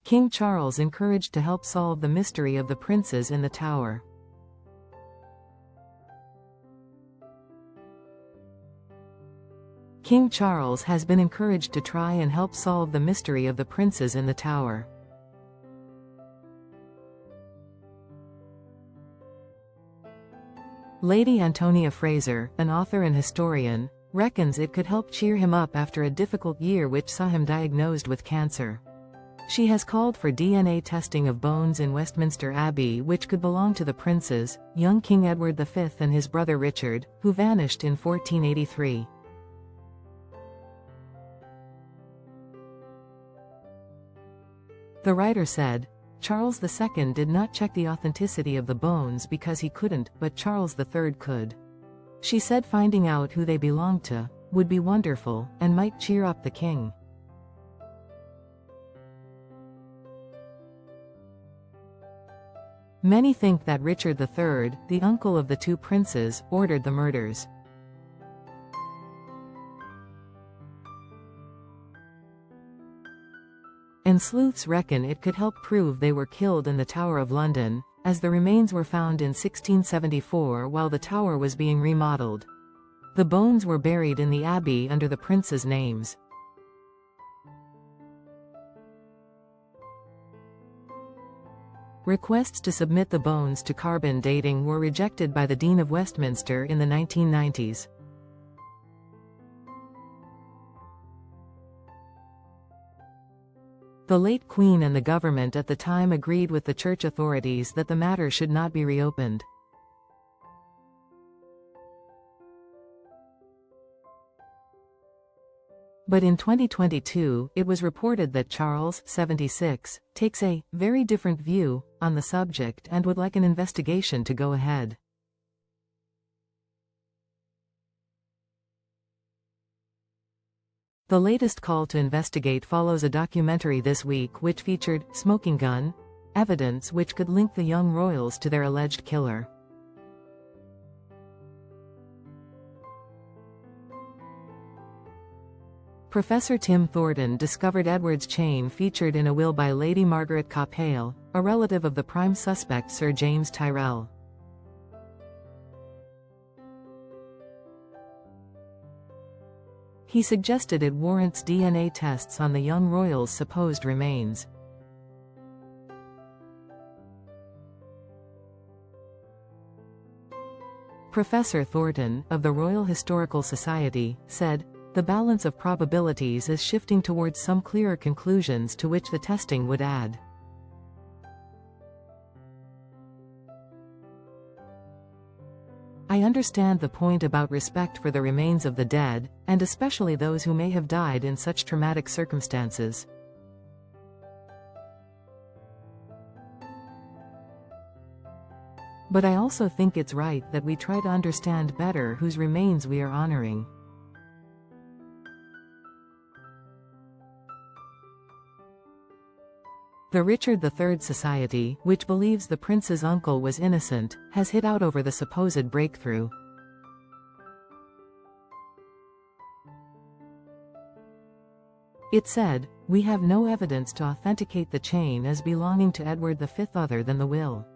King Charles encouraged to help solve the mystery of the princes in the Tower. King Charles has been encouraged to try and help solve the mystery of the princes in the Tower. Lady Antonia Fraser, an author and historian, reckons it could help cheer him up after a difficult year which saw him diagnosed with cancer. She has called for DNA testing of bones in Westminster Abbey which could belong to the princes, young King Edward V and his brother Richard, who vanished in 1483. The writer said, Charles II did not check the authenticity of the bones because he couldn't, but Charles III could. She said finding out who they belonged to would be wonderful, and might cheer up the king. Many think that Richard III, the uncle of the two princes, ordered the murders. And sleuths reckon it could help prove they were killed in the Tower of London, as the remains were found in 1674 while the tower was being remodeled. The bones were buried in the abbey under the princes' names. Requests to submit the bones to carbon dating were rejected by the Dean of Westminster in the 1990s. The late Queen and the government at the time agreed with the church authorities that the matter should not be reopened. But in 2022, it was reported that Charles, 76, takes a very different view on the subject and would like an investigation to go ahead. The latest call to investigate follows a documentary this week which featured smoking gun evidence which could link the young royals to their alleged killer. Professor Tim Thornton discovered Edward's chain featured in a will by Lady Margaret Coppale, a relative of the prime suspect Sir James Tyrrell. He suggested it warrants DNA tests on the young royals' supposed remains. Professor Thornton, of the Royal Historical Society, said, "The balance of probabilities is shifting towards some clearer conclusions to which the testing would add." I understand the point about respect for the remains of the dead, and especially those who may have died in such traumatic circumstances. But I also think it's right that we try to understand better whose remains we are honoring. The Richard III Society, which believes the prince's uncle was innocent, has hit out over the supposed breakthrough. It said, "We have no evidence to authenticate the chain as belonging to Edward V other than the will.